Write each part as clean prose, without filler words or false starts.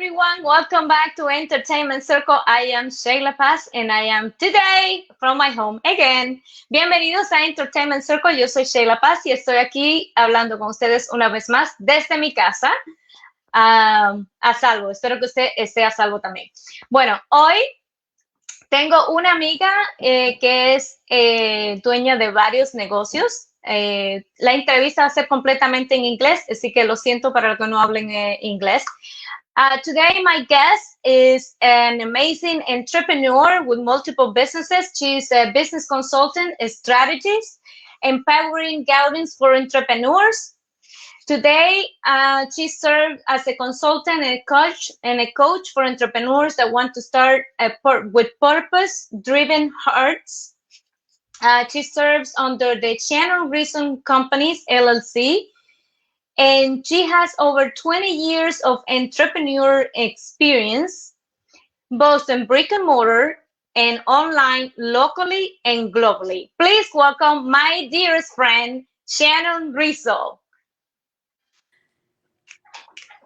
everyone. Welcome back to Entertainment Circle. I am Sheyla Paz and I am today from my home again. Bienvenidos a Entertainment Circle. Yo soy Sheyla Paz y estoy aquí hablando con ustedes una vez más desde mi casa. A salvo. Espero que usted esté a salvo también. Bueno, hoy tengo una amiga que es dueña de varios negocios. La entrevista va a ser completamente en inglés, así que lo siento para los que no hablen inglés. Today, my guest is an amazing entrepreneur with multiple businesses. She's a business consultant, a strategist, empowering guidance for entrepreneurs. Today, she serves as a consultant and a coach for entrepreneurs that want to start with purpose-driven hearts. She serves under the Shannon Rizzo Companies, LLC, and she has over 20 years of entrepreneur experience, both in brick and mortar and online, locally and globally. Please welcome my dearest friend, Shannon Rizzo.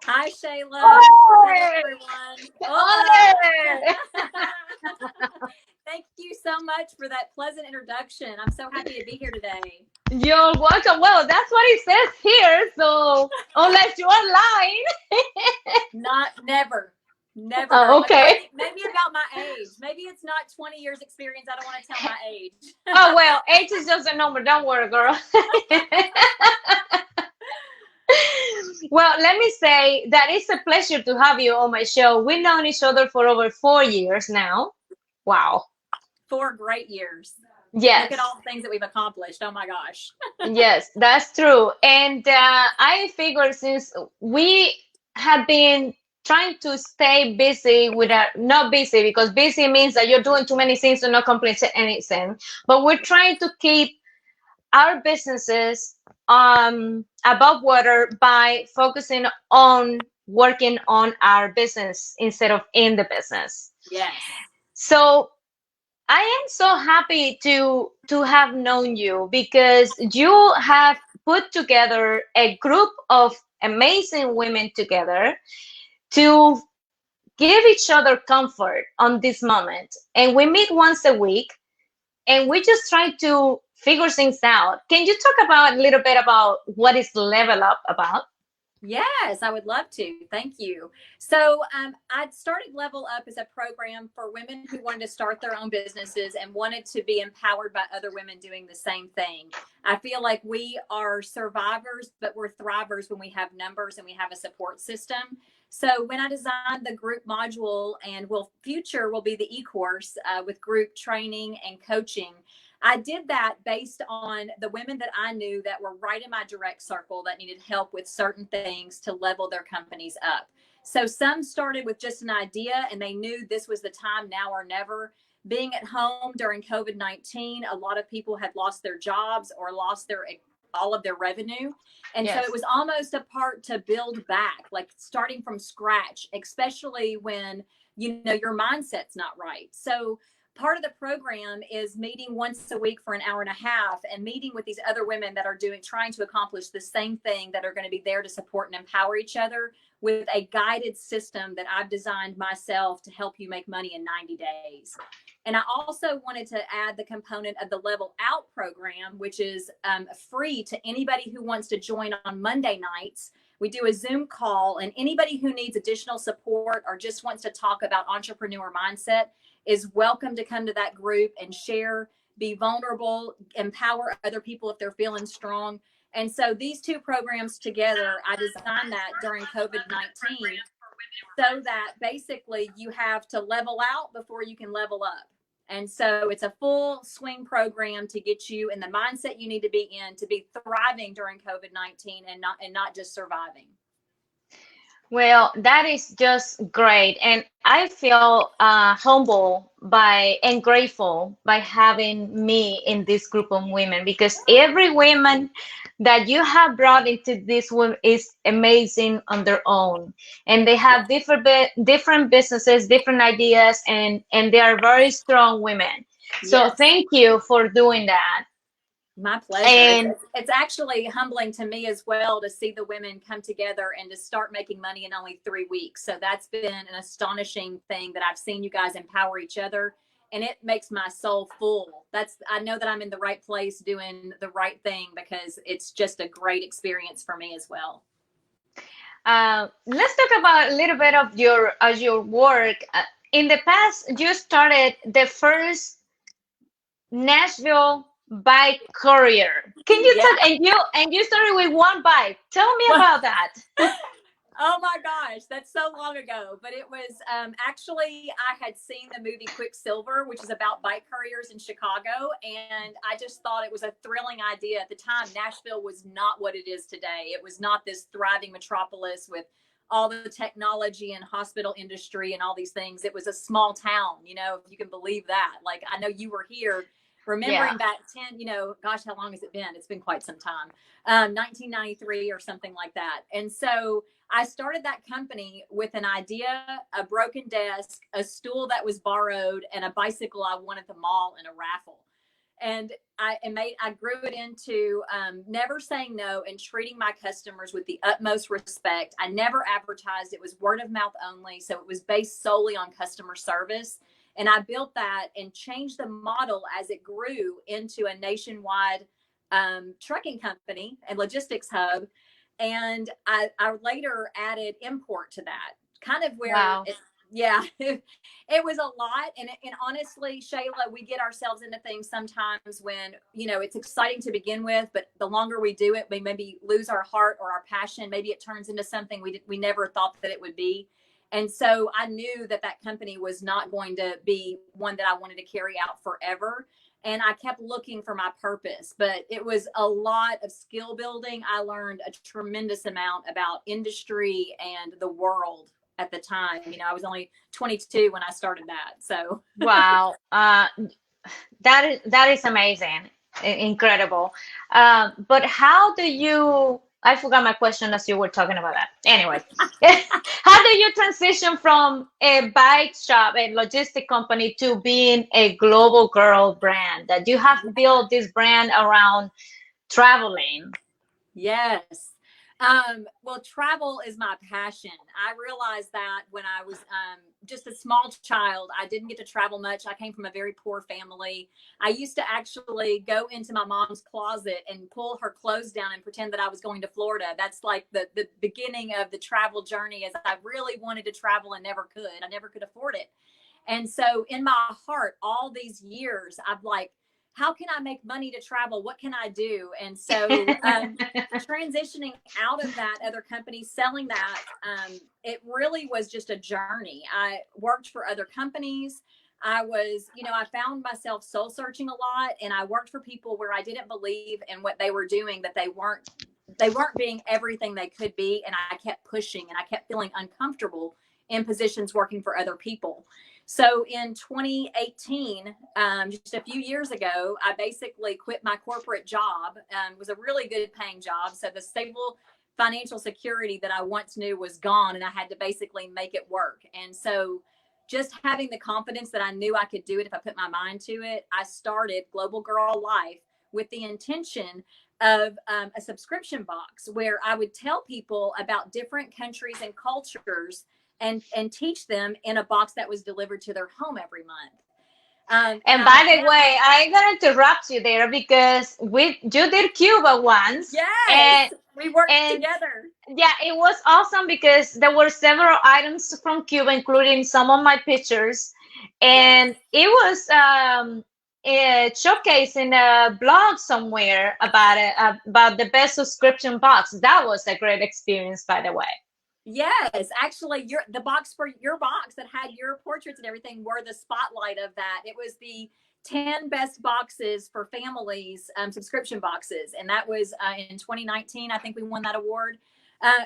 Hi, Sheyla. Hi, everyone. Hola. Thank you so much for that pleasant introduction. I'm so happy to be here today. You're welcome. Well, that's what it says here. So unless you're lying. Never. Oh, okay. Maybe about my age. Maybe it's not 20 years experience. I don't want to tell my age. Oh, well, age is just a number. Don't worry, girl. Well, let me say that it's a pleasure to have you on my show. We've known each other for over 4 years now. Wow. 4 great years. Yes. Look at all the things that we've accomplished. Oh my gosh. Yes, that's true. And I figure since we have been trying to stay busy not busy because busy means that you're doing too many things to not complete anything, but we're trying to keep our businesses above water by focusing on working on our business instead of in the business. Yes. So I am so happy to have known you because you have put together a group of amazing women together to give each other comfort on this moment. And we meet once a week and we just try to figure things out. Can you talk about a little bit about what is Level Up about? Yes, I would love to. Thank you. So I started Level Up as a program for women who wanted to start their own businesses and wanted to be empowered by other women doing the same thing. I feel like we are survivors, but we're thrivers when we have numbers and we have a support system. So when I designed the group module and future will be the e-course with group training and coaching, I did that based on the women that I knew that were right in my direct circle that needed help with certain things to level their companies up. So some started with just an idea and they knew this was the time, now or never. Being at home during COVID-19, a lot of people had lost their jobs or lost all of their revenue. And Yes. So it was almost a part to build back, like starting from scratch, especially when, your mindset's not right. So part of the program is meeting once a week for an hour and a half and meeting with these other women that are trying to accomplish the same thing, that are going to be there to support and empower each other with a guided system that I've designed myself to help you make money in 90 days. And I also wanted to add the component of the Level Out program, which is free to anybody who wants to join on Monday nights. We do a Zoom call, and anybody who needs additional support or just wants to talk about entrepreneur mindset is welcome to come to that group and share, be vulnerable, empower other people if they're feeling strong. And so these two programs together, I designed that during COVID-19 so that basically you have to level out before you can level up. And so it's a full swing program to get you in the mindset you need to be in to be thriving during COVID-19 and not just surviving. Well, that is just great. And I feel humble and grateful by having me in this group of women, because every woman that you have brought into this room is amazing on their own. And they have different businesses, different ideas, and they are very strong women. So Yes. Thank you for doing that. My pleasure. And it's actually humbling to me as well to see the women come together and to start making money in only 3 weeks. So that's been an astonishing thing that I've seen you guys empower each other, and it makes my soul full. I know that I'm in the right place doing the right thing, because it's just a great experience for me as well. let's talk about a little bit of your work. In the past, you started the first Nashville bike courier. Can you Yeah. talk? And you started with one bike. Tell me about that. Oh my gosh, that's so long ago. But it was actually, I had seen the movie Quicksilver, which is about bike couriers in Chicago. And I just thought it was a thrilling idea. At the time, Nashville was not what it is today. It was not this thriving metropolis with all the technology and hospital industry and all these things. It was a small town, if you can believe that. Like, I know you were here. Remembering back 10, gosh, how long has it been? It's been quite some time. 1993 or something like that. And so I started that company with an idea, a broken desk, a stool that was borrowed, and a bicycle I won at the mall in a raffle. And I grew it into never saying no and treating my customers with the utmost respect. I never advertised. It was word of mouth only. So it was based solely on customer service. And I built that and changed the model as it grew into a nationwide trucking company and logistics hub. And I later added import to that, kind of where, Wow. it was a lot. And honestly, Sheyla, we get ourselves into things sometimes when, it's exciting to begin with, but the longer we do it, we maybe lose our heart or our passion. Maybe it turns into something we never thought that it would be. And so I knew that company was not going to be one that I wanted to carry out forever. And I kept looking for my purpose, but it was a lot of skill building. I learned a tremendous amount about industry and the world at the time. I was only 22 when I started that. So Wow. That is amazing. Incredible. But how do you, I forgot my question as you were talking about that. Anyway, how do you transition from a bike shop, a logistic company, to being a global girl brand, that you have built this brand around traveling? Yes. Well, travel is my passion. I realized that when I was just a small child, I didn't get to travel much. I came from a very poor family. I used to actually go into my mom's closet and pull her clothes down and pretend that I was going to Florida. That's like the beginning of the travel journey, as I really wanted to travel and never could. I never could afford it. And so in my heart, all these years, I've like, how can I make money to travel? What can I do? And so transitioning out of that other company, selling that, it really was just a journey. I worked for other companies. I was, I found myself soul searching a lot, and I worked for people where I didn't believe in what they were doing, that they weren't being everything they could be. And I kept pushing, and I kept feeling uncomfortable in positions working for other people. So in 2018, just a few years ago, I basically quit my corporate job. It was a really good paying job. So the stable financial security that I once knew was gone, and I had to basically make it work. And so just having the confidence that I knew I could do it if I put my mind to it, I started Global Girl Life with the intention of a subscription box where I would tell people about different countries and cultures and teach them in a box that was delivered to their home every month. And by the way, I'm gonna interrupt you there because you did Cuba once. Yes, we worked together. Yeah, it was awesome because there were several items from Cuba, including some of my pictures, and it was showcased in a blog somewhere about it, about the best subscription box. That was a great experience, by the way. Yes, actually, the box for your box that had your portraits and everything were the spotlight of that. It was the 10 best boxes for families, subscription boxes. And that was in 2019. I think we won that award.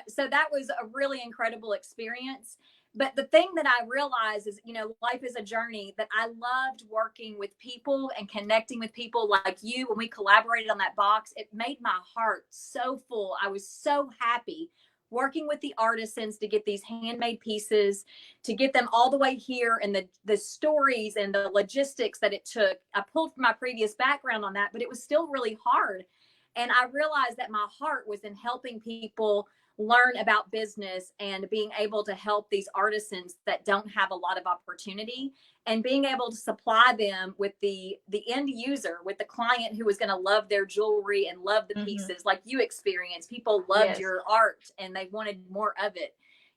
So that was a really incredible experience. But the thing that I realized is, life is a journey, that I loved working with people and connecting with people like you. When we collaborated on that box, it made my heart so full. I was so happy working with the artisans to get these handmade pieces, to get them all the way here, and the stories and the logistics that it took. I pulled from my previous background on that, but it was still really hard. And I realized that my heart was in helping people learn about business and being able to help these artisans that don't have a lot of opportunity, and being able to supply them with the end user, with the client who is going to love their jewelry and love the pieces like you experienced. People loved your art and they wanted more of it.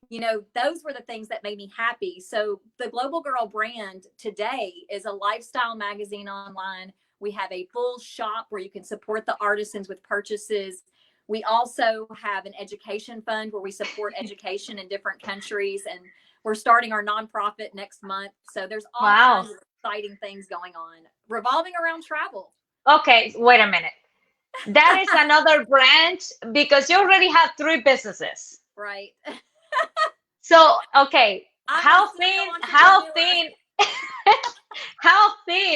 You know, those were the things that made me happy. So the Global Girl brand today is a lifestyle magazine online. We have a full shop where you can support the artisans with purchases. We also have an education fund where we support education in different countries, and we're starting our nonprofit next month. So there's all kinds of exciting things going on revolving around travel. Okay, wait a minute. That is another branch, because you already have 3 businesses. Right. So, okay, how thin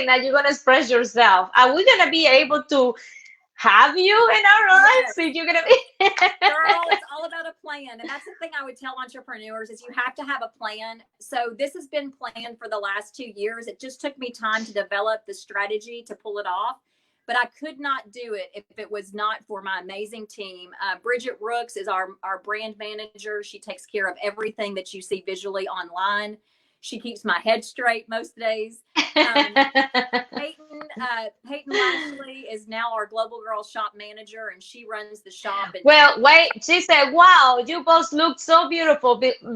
are you going to express yourself? Are we going to be able to have you in our lives? So you're going to be Girl, it's all about a plan. And that's the thing I would tell entrepreneurs, is you have to have a plan. So this has been planned for the last 2 years. It just took me time to develop the strategy to pull it off. But I could not do it if it was not for my amazing team. Bridget Rooks is our brand manager. She takes care of everything that you see visually online. She keeps my head straight most days. Peyton Lashley is now our Global Girl shop manager, and she runs the shop. And well, wait, she said, wow, you both look so beautiful,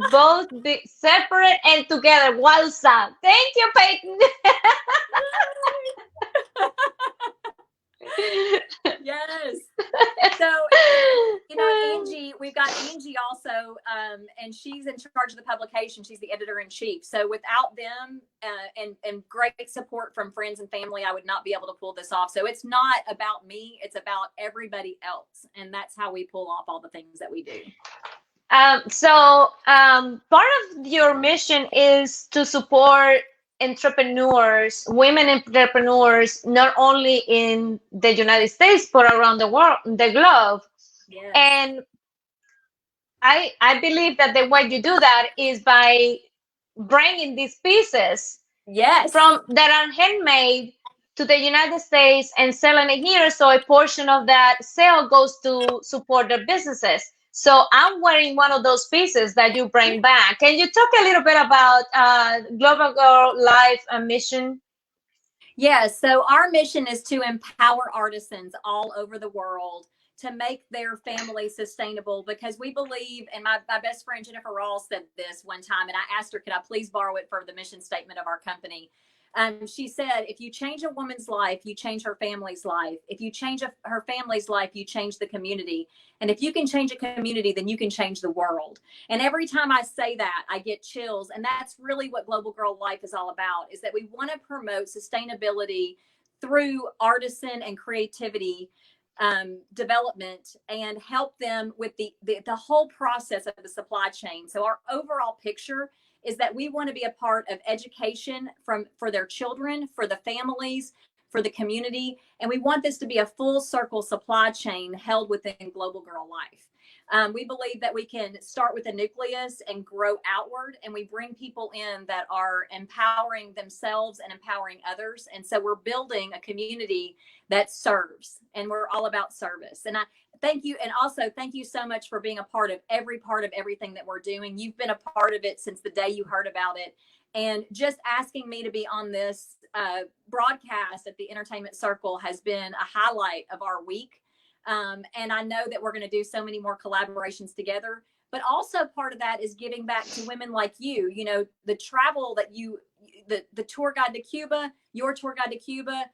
both separate and together. Wowza. Thank you, Peyton. Yes. So, you know, Angie, we've got Angie also, and she's in charge of the publication. She's the editor-in-chief. So without them and great support from friends and family, I would not be able to pull this off. So it's not about me. It's about everybody else. And that's how we pull off all the things that we do. Part of your mission is to support entrepreneurs, women entrepreneurs, not only in the United States, but around the world, the globe. Yes. And I believe that the way you do that is by bringing these pieces from that are handmade to the United States and selling it here. So a portion of that sale goes to support their businesses. So I'm wearing one of those pieces that you bring back. Can you talk a little bit about Global Girl Life mission? Yes. So our mission is to empower artisans all over the world to make their family sustainable, because we believe, and my best friend Jennifer Rawls said this one time, and I asked her, could I please borrow it for the mission statement of our company? She said, if you change a woman's life, you change her family's life. If you change her family's life, you change the community. And if you can change a community, then you can change the world. And every time I say that, I get chills. And that's really what Global Girl Life is all about, is that we want to promote sustainability through artisan and creativity development, and help them with the whole process of the supply chain. So our overall picture is that we want to be a part of education for their children, for the families, for the community. And we want this to be a full circle supply chain held within Global Girl Life. We believe that we can start with a nucleus and grow outward, and we bring people in that are empowering themselves and empowering others. And so we're building a community that serves, and we're all about service. And I thank you. And also thank you so much for being a part of everything that we're doing. You've been a part of it since the day you heard about it. And just asking me to be on this broadcast at the Entertainment Circle has been a highlight of our week. And I know that we're going to do so many more collaborations together. But also part of that is giving back to women like you. You know, the travel that the tour guide to Cuba, your tour guide to Cuba,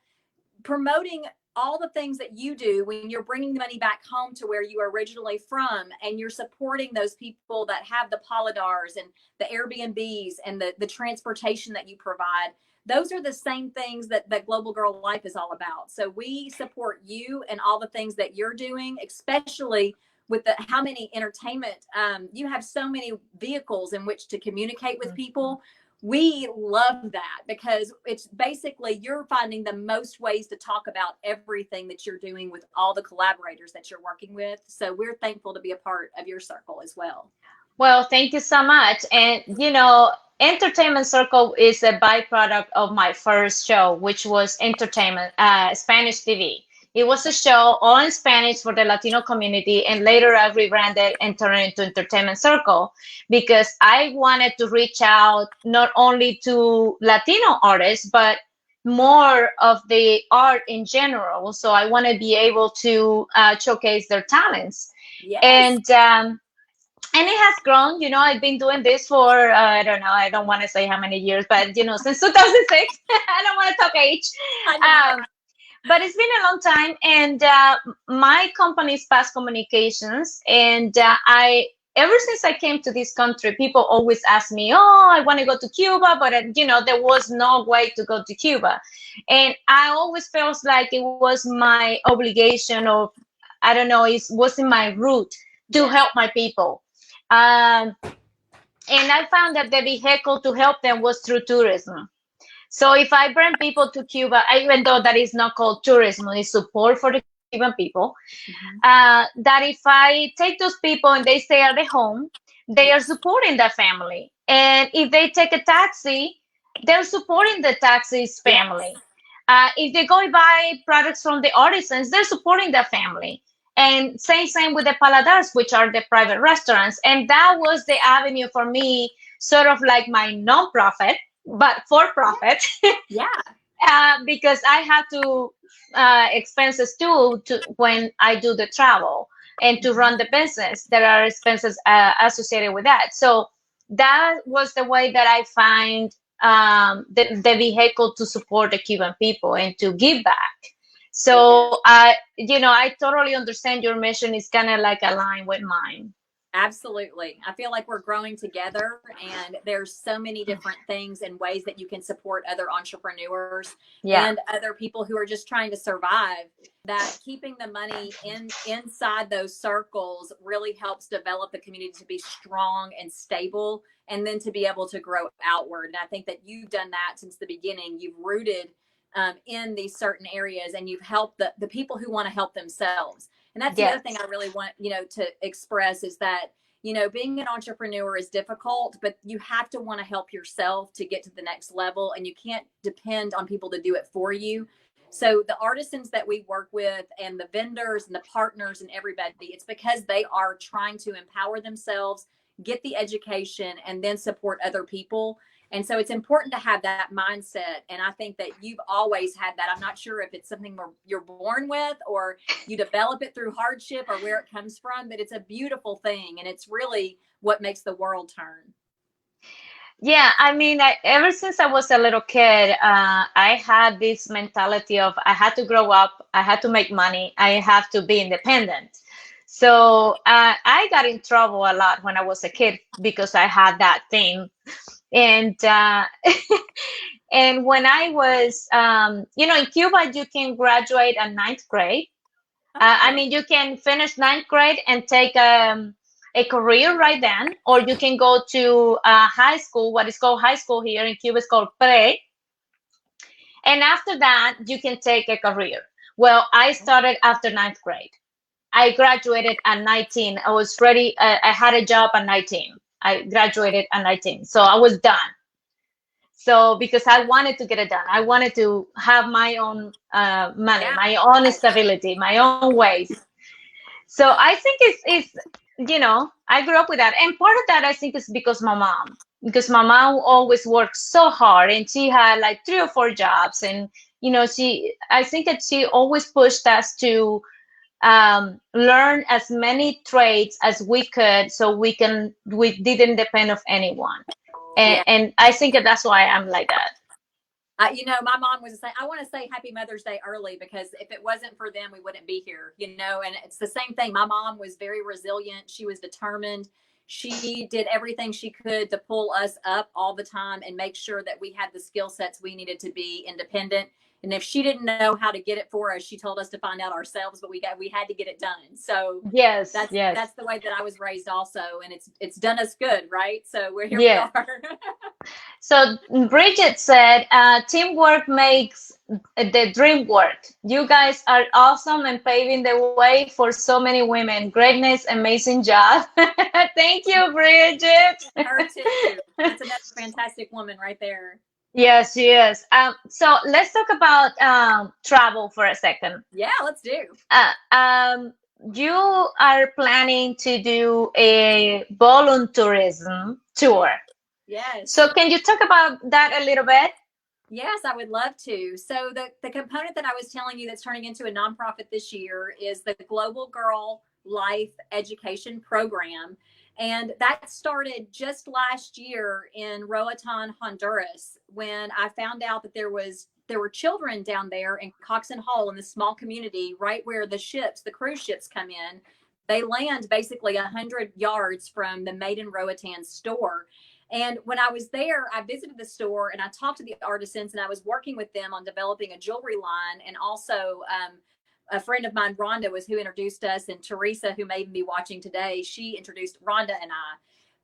promoting all the things that you do when you're bringing the money back home to where you are originally from, and you're supporting those people that have the Polydars and the Airbnbs and the transportation that you provide. Those are the same things that Global Girl Life is all about. So we support you and all the things that you're doing, especially with how many entertainment, you have so many vehicles in which to communicate with people. we love that because it's basically you're finding the most ways to talk about everything that you're doing with all the collaborators that you're working with. So we're thankful to be a part of your circle as well. Well, thank you so much. And, Entertainment Circle is a byproduct of my first show, which was Entertainment, Spanish TV. It was a show all in Spanish for the Latino community, and later I rebranded and turned it into Entertainment Circle because I wanted to reach out not only to Latino artists, but more of the art in general. So I want to be able to showcase their talents. Yes. And it has grown. I've been doing this for I don't know, I don't want to say how many years, but since 2006. I don't want to talk age. I know. But it's been a long time, and my company is Past Communications, and I ever since I came to this country, people always ask me, oh, I want to go to Cuba, but there was no way to go to Cuba, and I always felt like it was my obligation, or I don't know, it wasn't my route to help my people. And I found that the vehicle to help them was through tourism. So if I bring people to Cuba, even though that is not called tourism, it's support for the Cuban people, that if I take those people and they stay at the home, they are supporting their family. And if they take a taxi, they're supporting the taxi's family. If they go and buy products from the artisans, they're supporting their family. And same with the paladars, which are the private restaurants. And that was the avenue for me, sort of like my nonprofit, but for profit. Because I had to expenses too when I do the travel and to run the business. There are expenses associated with that. So that was the way that I find the vehicle to support the Cuban people and to give back. So I totally understand your mission is kind of like aligned with mine. Absolutely. I feel like we're growing together, and there's so many different things and ways that you can support other entrepreneurs and other people who are just trying to survive, that keeping the money inside those circles really helps develop the community to be strong and stable, and then to be able to grow outward. And I think that you've done that since the beginning. You've rooted in these certain areas, and you've helped the people who want to help themselves. And that's the other thing I really want, to express is that, being an entrepreneur is difficult, but you have to want to help yourself to get to the next level, and you can't depend on people to do it for you. So the artisans that we work with and the vendors and the partners and everybody, it's because they are trying to empower themselves, get the education, and then support other people. And so it's important to have that mindset. And I think that you've always had that. I'm not sure if it's something you're born with or you develop it through hardship or where it comes from, but it's a beautiful thing. And it's really what makes the world turn. Yeah, I mean, ever since I was a little kid, I had this mentality of I had to grow up, I had to make money, I have to be independent. So I got in trouble a lot when I was a kid because I had that thing. And and when I was, in Cuba, you can graduate at ninth grade. I mean, you can finish ninth grade and take a career right then, or you can go to high school. What is called high school here in Cuba is called pre. And after that, you can take a career. Well, I started after ninth grade. I graduated at 19. I was ready. I had a job at 19. I graduated at 19. So I was done. So because I wanted to get it done, I wanted to have my own money, my own stability, my own ways. So I think it's I grew up with that. And part of that, I think, is because my mom always worked so hard, and she had like 3 or 4 jobs. And, I think that she always pushed us to learn as many trades as we could, so we didn't depend on anyone. And I think that's why I'm like that. My mom was saying, I want to say Happy Mother's Day early, because if it wasn't for them, we wouldn't be here, and it's the same thing. My mom was very resilient. She was determined. She did everything she could to pull us up all the time and make sure that we had the skill sets we needed to be independent. And if she didn't know how to get it for us, she told us to find out ourselves, but we had to get it done. So Yes, that's yes. that's the way that I was raised also, and it's done us good, right? So here Yeah. we are. So Bridget said, teamwork makes the dream work. You guys are awesome and paving the way for so many women. Greatness, amazing job. Thank you, Bridget. Her too. That's another fantastic woman right there. Yes, she is. So let's talk about travel for a second. Yeah, let's do. You are planning to do a volunteerism tour. Yes. So can you talk about that a little bit? Yes, I would love to. So the component that I was telling you that's turning into a nonprofit this year is the Global Girl Life Education Program. And that started just last year in Roatan, Honduras, when I found out that there were children down there in Coxon Hole, in this small community right where the cruise ships come in. They land basically 100 yards from the Made in Roatan store. And when I was there, I visited the store and I talked to the artisans, and I was working with them on developing a jewelry line. And also, a friend of mine, Rhonda, was who introduced us, and Teresa, who may be watching today, she introduced Rhonda and I.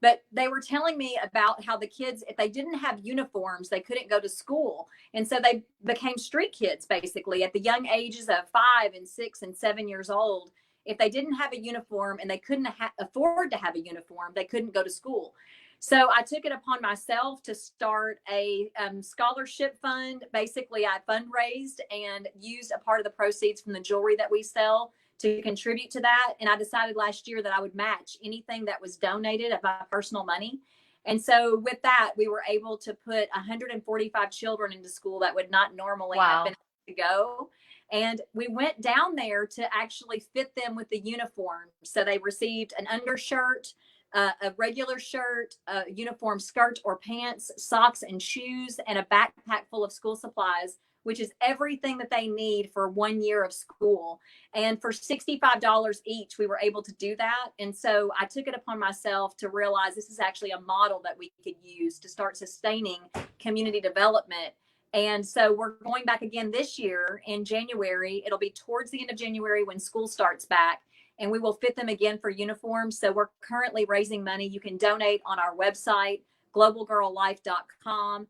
But they were telling me about how the kids, if they didn't have uniforms, they couldn't go to school. And so they became street kids, basically, at the young ages of 5 and 6 and 7 years old. If they didn't have a uniform and they couldn't afford to have a uniform, they couldn't go to school. So I took it upon myself to start a scholarship fund. Basically, I fundraised and used a part of the proceeds from the jewelry that we sell to contribute to that. And I decided last year that I would match anything that was donated of my personal money. And so with that, we were able to put 145 children into school that would not normally have been able to go. And we went down there to actually fit them with the uniform. So they received an undershirt, a regular shirt, a uniform skirt or pants, socks and shoes, and a backpack full of school supplies, which is everything that they need for 1 year of school. And for $65 each, we were able to do that. And so I took it upon myself to realize this is actually a model that we could use to start sustaining community development. And so we're going back again this year in January. It'll be towards the end of January when school starts back, and we will fit them again for uniforms. So we're currently raising money. You can donate on our website, globalgirllife.com,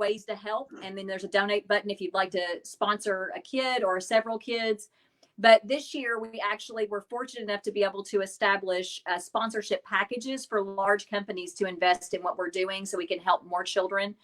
ways to help. And then there's a donate button if you'd like to sponsor a kid or several kids. But this year, we actually were fortunate enough to be able to establish sponsorship packages for large companies to invest in what we're doing so we can help more children.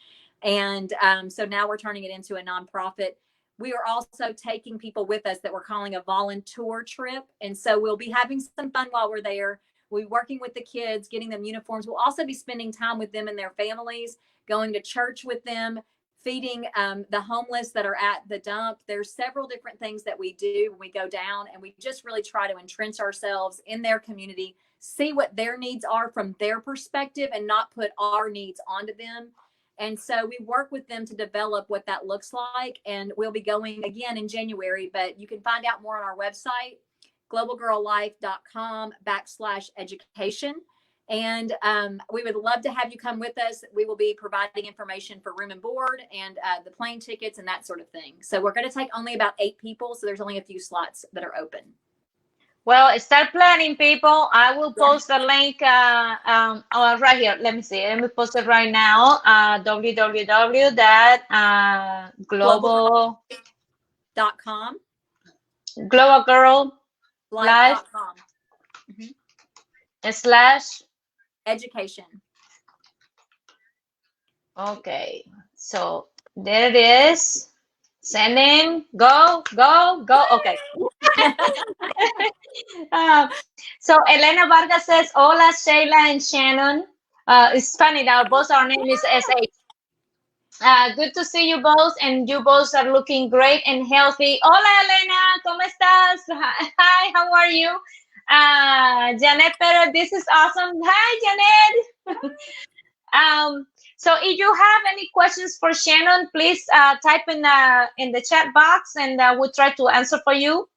And so now we're turning it into a nonprofit. We are also taking people with us that we're calling a volunteer trip. And so we'll be having some fun while we're there. We'll be working with the kids, getting them uniforms. We'll also be spending time with them and their families, going to church with them, feeding the homeless that are at the dump. There's several different things that we do when we go down, and we just really try to entrench ourselves in their community, see what their needs are from their perspective and not put our needs onto them. And so we work with them to develop what that looks like. And we'll be going again in January, but you can find out more on our website, globalgirllife.com/education. And we would love to have you come with us. We will be providing information for room and board and the plane tickets and that sort of thing. So we're going to take only about 8 people. So there's only a few slots that are open. Well, start planning, people. I will post the link right here. Let me see. Let me post it right now. www.globalgirl.com. Global Girl Life.com. / education. Okay. So there it is. Send in. Go. Okay. So Elena Vargas says, hola, Sheyla and Shannon. It's funny that both our name is SH. Good to see you both, and you both are looking great and healthy. Hola, Elena, ¿cómo estás? Hi, how are you? Janet Perez, this is awesome. Hi, Janet. So if you have any questions for Shannon, please type in the chat box, and we'll try to answer for you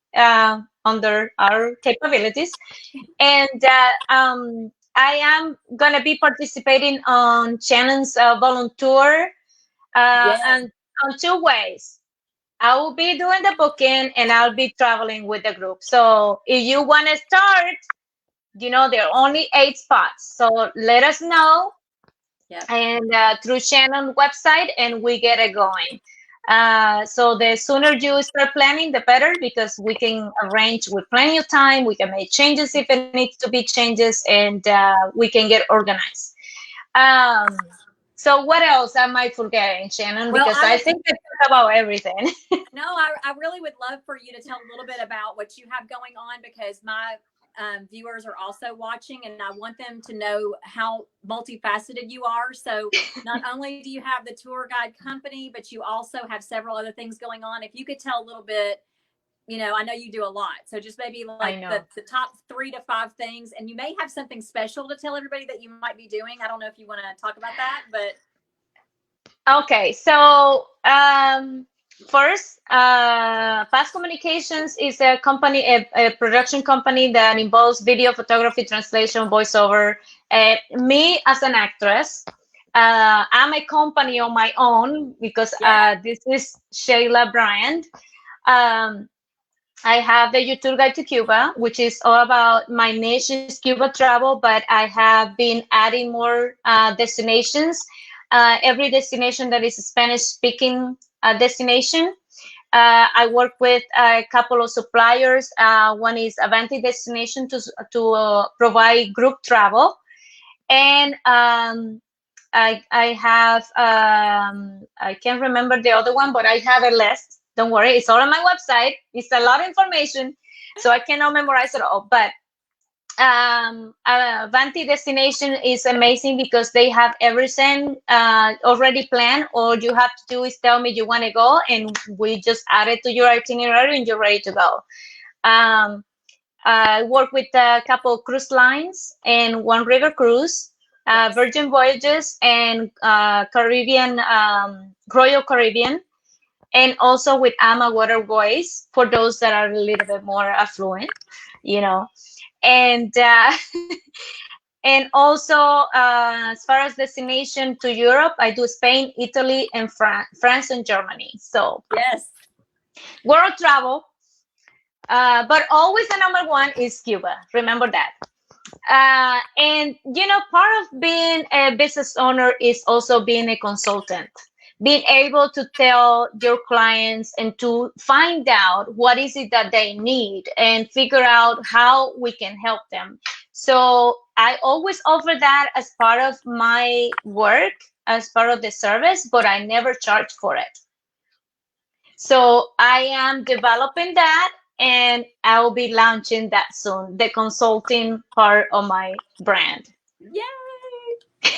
under our capabilities. And I am going to be participating on Shannon's volunteer and on 2 ways. I will be doing the booking and I'll be traveling with the group. So if you want to start, there are only 8 spots. So let us know. Yep. And through Shannon website, and we get it going. So the sooner you start planning, the better, because we can arrange with plenty of time. We can make changes if it needs to be changes, and we can get organized. Um, so what else am I forgetting, Shannon? Well, Because I think I talked about everything. no, I really would love for you to tell a little bit about what you have going on, because my viewers are also watching, and I want them to know how multifaceted you are. So not only do you have the tour guide company, but you also have several other things going on. If you could tell a little bit, I know you do a lot. So just maybe like the top 3 to 5 things, and you may have something special to tell everybody that you might be doing. I don't know if you want to talk about that, but. Okay, so first, Past Communications is a company, a production company that involves video, photography, translation, voiceover. Me as an actress, I'm a company on my own because this is Sheyla brand. I have the YouTube Guide to Cuba, which is all about my niche is Cuba travel, but I have been adding more destinations. Every destination that is a Spanish-speaking destination. I work with a couple of suppliers. One is Avanti Destination to provide group travel, and I have I can't remember the other one, but I have a list. Don't worry, it's all on my website. It's a lot of information, so I cannot memorize it all. But Vanti Destination is amazing because they have everything already planned. All you have to do is tell me you want to go, and we just add it to your itinerary, and you're ready to go. I work with a couple of cruise lines and One River Cruise, Virgin Voyages, and Caribbean, Royal Caribbean, and also with Ama Waterways for those that are a little bit more affluent, and and also as far as destination to Europe, I do Spain, Italy, and France and Germany. So yes, world travel. But always the number one is Cuba. Remember that. And part of being a business owner is also being a consultant, being able to tell your clients and to find out what is it that they need and figure out how we can help them. So I always offer that as part of my work, as part of the service, but I never charge for it. So I am developing that, and I will be launching that soon, the consulting part of my brand. Yay!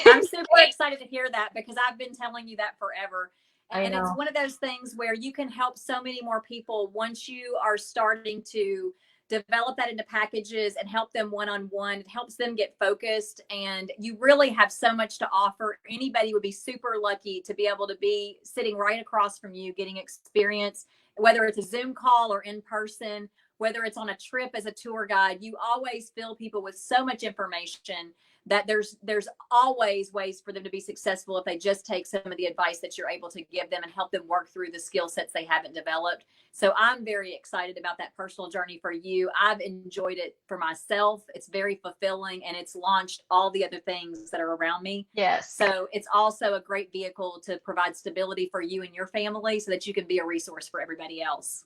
I'm super excited to hear that, because I've been telling you that forever. And it's one of those things where you can help so many more people once you are starting to develop that into packages and help them one-on-one. It helps them get focused, and you really have so much to offer. Anybody would be super lucky to be able to be sitting right across from you, getting experience, whether it's a Zoom call or in person, whether it's on a trip as a tour guide. You always fill people with so much information that there's always ways for them to be successful if they just take some of the advice that you're able to give them and help them work through the skill sets they haven't developed. So I'm very excited about that personal journey for you. I've enjoyed it for myself. It's very fulfilling, and it's launched all the other things that are around me. Yes. So it's also a great vehicle to provide stability for you and your family so that you can be a resource for everybody else.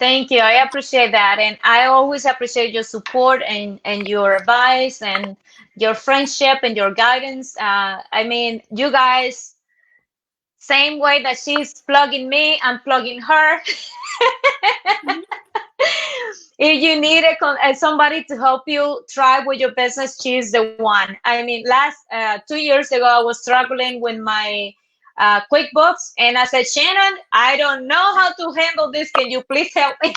Thank you. I appreciate that. And I always appreciate your support and your advice and your friendship and your guidance. I mean, you guys, same way that she's plugging me, I'm plugging her. If you need somebody to help you thrive with your business, she's the one. I mean, 2 years ago, I was struggling with my QuickBooks, and I said, Shannon, I don't know how to handle this. Can you please help me?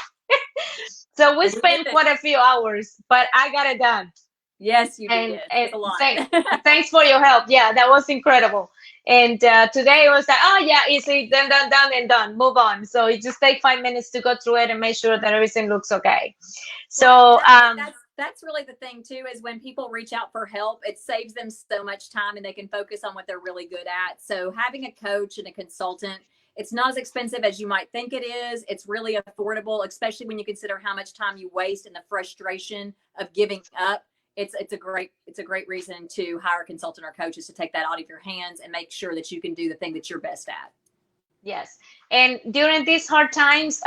So we spent quite a few hours, but I got it done. Yes, you did. It's a lot. Thanks for your help. Yeah, that was incredible. And today it was like, oh yeah, easy, done, and done. Move on. So it just take 5 minutes to go through it and make sure that everything looks okay. So that's really the thing too, is when people reach out for help, it saves them so much time and they can focus on what they're really good at. So having a coach and a consultant It's not as expensive as you might think it is. It's really affordable, especially when you consider how much time you waste and the frustration of giving up. It's a great reason to hire a consultant or coaches to take that out of your hands and make sure that you can do the thing that you're best at. Yes. And during these hard times,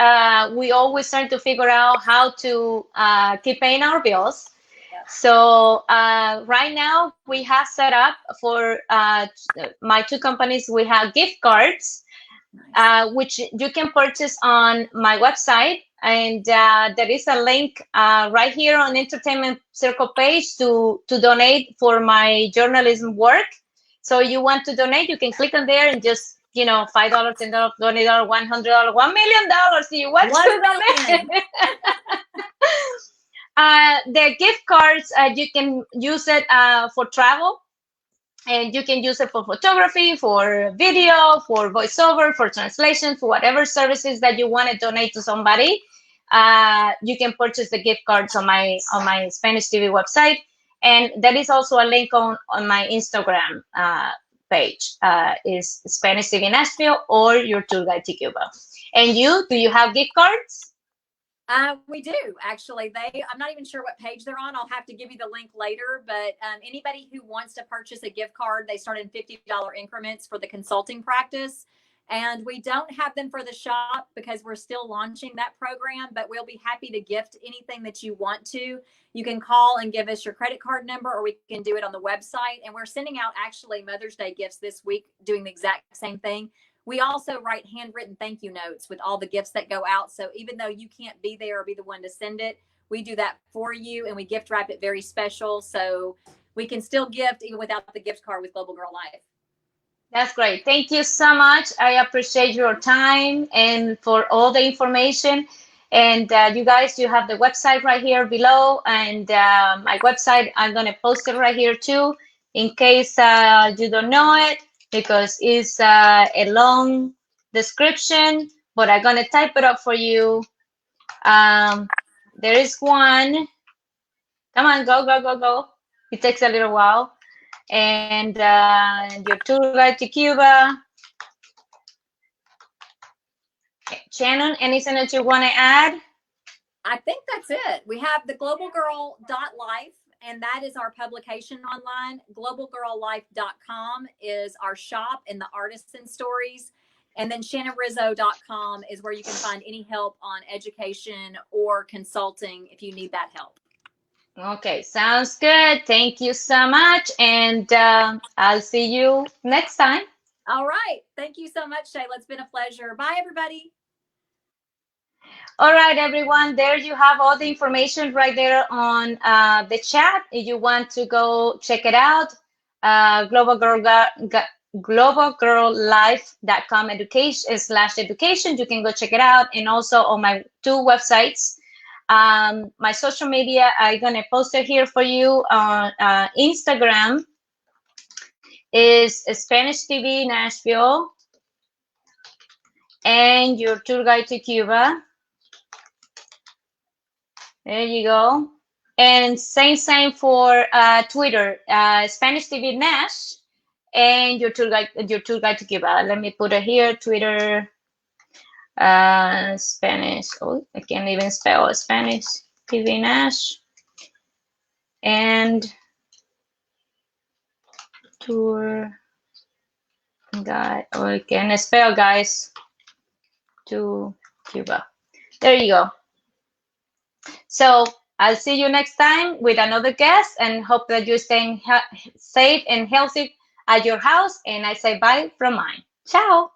we always try to figure out how to keep paying our bills. So right now we have set up for my two companies, we have gift cards, which you can purchase on my website. And there is a link right here on Entertainment Circle page to donate for my journalism work. So you want to donate, you can click on there and just, $5, $10, $20, $100, $1 million. You want to donate? The gift cards, you can use it for travel, and you can use it for photography, for video, for voiceover, for translation, for whatever services that you want to donate to somebody. You can purchase the gift cards on my Spanish TV website, and there is also a link on my Instagram page. Is Spanish TV Nashville or your tour guide to Cuba. And do you have gift cards? We do actually. I'm not even sure what page they're on. I'll have to give you the link later, but anybody who wants to purchase a gift card, they start in $50 increments for the consulting practice. And we don't have them for the shop because we're still launching that program, but we'll be happy to gift anything that you want to. You can call and give us your credit card number, or we can do it on the website. And we're sending out actually Mother's Day gifts this week, doing the exact same thing. We also write handwritten thank you notes with all the gifts that go out. So even though you can't be there or be the one to send it, we do that for you, and we gift wrap it very special. So we can still gift even without the gift card with Global Girl Life. That's great. Thank you so much. I appreciate your time and for all the information. And you guys, you have the website right here below, and my website, I'm going to post it right here too, in case you don't know it, because it's a long description, but I'm going to type it up for you. There is one. Come on, go. It takes a little while. And your tour guide to Cuba. Shannon, anything that you want to add? I think that's it. We have the globalgirl.life, and that is our publication online. Globalgirllife.com is our shop and the artisan stories. And then shannonrizzo.com is where you can find any help on education or consulting if you need that help. Okay, sounds good. Thank you so much. And I'll see you next time. All right. Thank you so much, Sheyla. It's been a pleasure. Bye, everybody. All right, everyone. There you have all the information right there on the chat. If you want to go check it out, globalgirllife.com education/education. You can go check it out. And also on my two websites. My social media, I'm going to post it here for you on Instagram. Is Spanish TV Nashville and your tour guide to Cuba. There you go. And same for Twitter, Spanish TV Nash and your tour guide to Cuba. Let me put it here, Twitter, Spanish. Oh, I can't even spell Spanish TV Nash and tour guide, or I can spell guys to Cuba. There you go. So I'll see you next time with another guest, and hope that you're staying safe and healthy at your house. And I say bye from mine. Ciao.